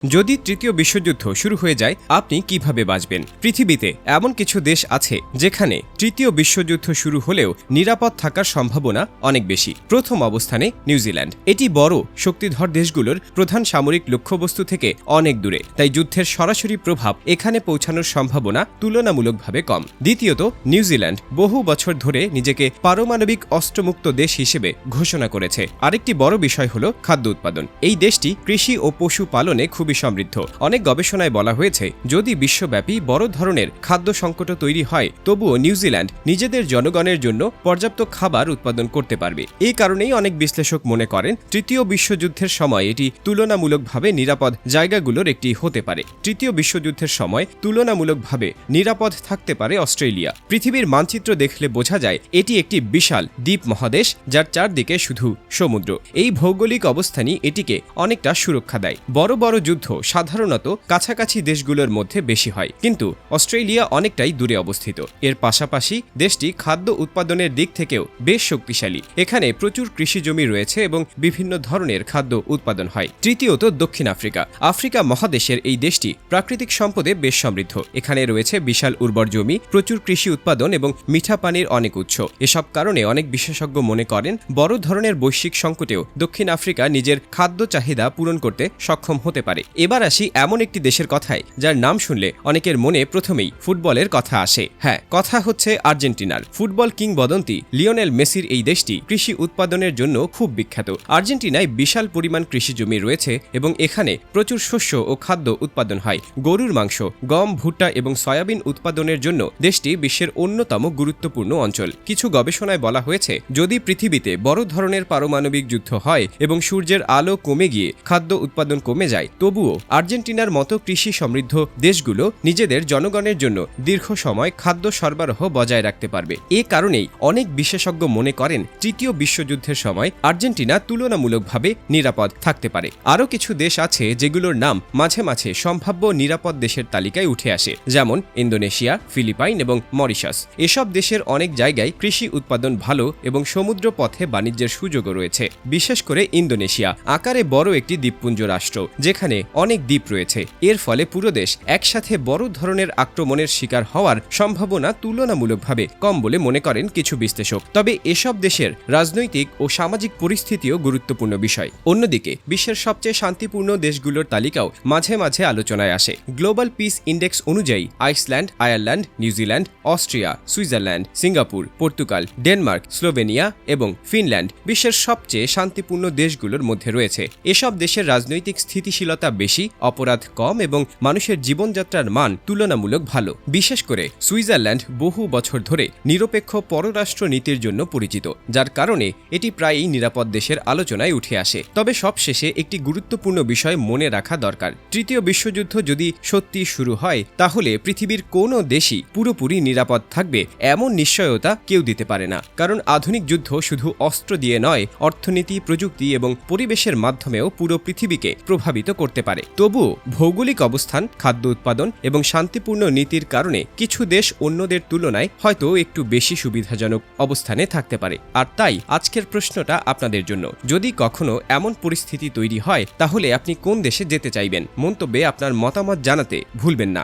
যদি তৃতীয় বিশ্বযুদ্ধ শুরু হয়ে যায় আপনি কিভাবে বাঁচবেন? পৃথিবীতে এমন কিছু দেশ আছে যেখানে তৃতীয় বিশ্বযুদ্ধ শুরু হলেও নিরাপদ থাকার সম্ভাবনা অনেক বেশি। প্রথম অবস্থানে নিউজিল্যান্ড। এটি বড় শক্তিধর দেশগুলোর প্রধান সামরিক লক্ষ্যবস্তু থেকে অনেক দূরে, তাই যুদ্ধের সরাসরি প্রভাব এখানে পৌঁছানোর সম্ভাবনা তুলনামূলকভাবে কম। দ্বিতীয়ত, নিউজিল্যান্ড বহু বছর ধরে নিজেকে পারমাণবিক অস্ত্রমুক্ত দেশ হিসেবে ঘোষণা করেছে। আরেকটি বড় বিষয় হল খাদ্য উৎপাদন। এই দেশটি কৃষি ও পশু পালনে খুবই সমৃদ্ধ। অনেক গবেষণায় বলা হয়েছে, যদি বিশ্বব্যাপী বড় ধরনের খাদ্য সংকট তৈরি হয় তবুও নিউজিল্যান্ড নিজেদের জনগণের জন্য পর্যাপ্ত খাবার উৎপাদন করতে পারবে। এই কারণেই অনেক বিশ্লেষক মনে করেন তৃতীয় বিশ্বযুদ্ধের সময় এটি তুলনামূলকভাবে নিরাপদ জায়গাগুলোর একটি হতে পারে। তৃতীয় বিশ্বযুদ্ধের সময় তুলনামূলকভাবে নিরাপদ থাকতে পারে অস্ট্রেলিয়া। পৃথিবীর মানচিত্র দেখলে বোঝা যায় এটি একটি বিশাল দ্বীপ মহাদেশ যার চারদিকে শুধু সমুদ্র। এই ভৌগোলিক অবস্থানই এটিকে অনেকটা সুরক্ষা দেয়। বড় বড় যুদ্ধ সাধারণত কাছাকাছি দেশগুলোর মধ্যে বেশি হয়, কিন্তু অস্ট্রেলিয়া অনেকটাই দূরে অবস্থিত। এর পাশাপাশি দেশটি খাদ্য উৎপাদনের দিক থেকেও বেশ শক্তিশালী। এখানে প্রচুর কৃষি জমি রয়েছে এবং বিভিন্ন ধরনের খাদ্য উৎপাদন হয়। তৃতীয়ত, দক্ষিণ আফ্রিকা। আফ্রিকা মহাদেশের এই দেশটি প্রাকৃতিক সম্পদে বেশ সমৃদ্ধ। এখানে রয়েছে বিশাল উর্বর জমি, প্রচুর কৃষি উৎপাদন এবং মিঠা পানির অনেক উৎস। এসব কারণে অনেক বিশেষজ্ঞ মনে করেন বড় ধরনের বৈশ্বিক সংকটেও দক্ষিণ আফ্রিকা নিজের খাদ্য চাহিদা পূরণ করতে সক্ষম হতে পারে। এবার আসি এমন একটি দেশের কথায় যার নাম শুনলে অনেকের মনে প্রথমেই ফুটবলের কথা আসে। হ্যাঁ, কথা হচ্ছে আর্জেন্টিনার। ফুটবল কিংবদন্তি লিওনেল মেসির এই দেশটি কৃষি উৎপাদনের জন্য খুব বিখ্যাত। আর্জেন্টিনায় বিশাল পরিমাণ কৃষি জমি রয়েছে এবং এখানে প্রচুর শস্য ও খাদ্য উৎপাদন হয়। গরুর মাংস, গম, ভুট্টা এবং সয়াবিন উৎপাদনের জন্য দেশটি বিশ্বের অন্যতম গুরুত্বপূর্ণ অঞ্চল। কিছু গবেষণায় বলা হয়েছে, যদি পৃথিবীতে বড় ধরনের পারমাণবিক যুদ্ধ হয় এবং সূর্যের আলো কমে গিয়ে খাদ্য উৎপাদন কমে যায়, তবুও আর্জেন্টিনার মতো কৃষি সমৃদ্ধ দেশগুলো নিজেদের জনগণের জন্য দীর্ঘ সময় খাদ্য সরবরাহ বজায় রাখতে পারবে। এ কারণেই অনেক বিশেষজ্ঞ মনে করেন তৃতীয় বিশ্বযুদ্ধের সময় আর্জেন্টিনা তুলনামূলকভাবে নিরাপদ থাকতে পারে। আরও কিছু দেশ আছে যেগুলোর নাম মাঝে মাঝে সম্ভাব্য নিরাপদ দেশের তালিকায় উঠে আসে, যেমন ইন্দোনেশিয়া, ফিলিপাইন এবং মরিশাস। এসব দেশের অনেক জায়গায় কৃষি উৎপাদন ভালো এবং সমুদ্র পথে বাণিজ্যের সুযোগও রয়েছে। বিশেষ করে ইন্দোনেশিয়া আকারে বড় একটি দ্বীপপুঞ্জ রাষ্ট্র, যেখানে অনেক দ্বীপ রয়েছে। এর ফলে পুরো দেশ একসাথে বড় ধরনের আক্রমণের শিকার হওয়ার সম্ভাবনা তুলনামূলকভাবে কম বলে মনে করেন কিছু বিশ্লেষক। তবে এসব দেশের রাজনৈতিক ও সামাজিক পরিস্থিতিও গুরুত্বপূর্ণ বিষয়। অন্যদিকে বিশ্বের সবচেয়ে শান্তিপূর্ণ দেশগুলোর তালিকাও মাঝে মাঝে আলোচনায় আসে। গ্লোবাল পিস ইন্ডেক্স অনুযায়ী Iceland, Ireland, New Zealand, Austria, Switzerland, Singapore, Portugal, Denmark, Slovenia এবং ফিনল্যান্ড বিশ্বের সবচেয়ে শান্তিপূর্ণ দেশগুলোর মধ্যে রয়েছে। এসব দেশের রাজনৈতিক স্থিতিশীলতা বেশি, অপরাধ কম এবং মানুষের জীবনযাত্রার মান তুলনামূলক ভালো। বিশেষ করে সুইজারল্যান্ড বহু বছর ধরে নিরপেক্ষ পররাষ্ট্র নীতির জন্য পরিচিত, যার কারণে এটি প্রায়ই নিরাপদ দেশের আলোচনায় উঠে আসে। তবে সবশেষে একটি গুরুত্বপূর্ণ বিষয় মনে রাখা দরকার। তৃতীয় বিশ্বযুদ্ধ যদি সত্যি শুরু হয় তাহলে পৃথিবীর কোনো দেশই পুরোপুরি নিরাপদ থাকবে এমন নিশ্চয়তা কেউ দিতে পারে না। কারণ আধুনিক যুদ্ধ শুধু অস্ত্র দিয়ে নয়, অর্থনীতি, প্রযুক্তি এবং পরিবেশের মাধ্যমেও পুরো পৃথিবীকে প্রভাবিত করতে পারে। তবুও ভৌগোলিক অবস্থান, খাদ্য উৎপাদন এবং শান্তিপূর্ণ নীতির কারণে কিছু দেশ অন্যদের তুলনায় হয়তো একটু বেশি সুবিধাজনক অবস্থানে থাকতে পারে। আর তাই আজকের প্রশ্নটা আপনাদের জন্য, যদি কখনো এমন পরিস্থিতি তৈরি হয় তাহলে আপনি কোন দেশে যেতে চাইবেন? মন্তব্যে আপনার মতামত জানাতে ভুলবেন না।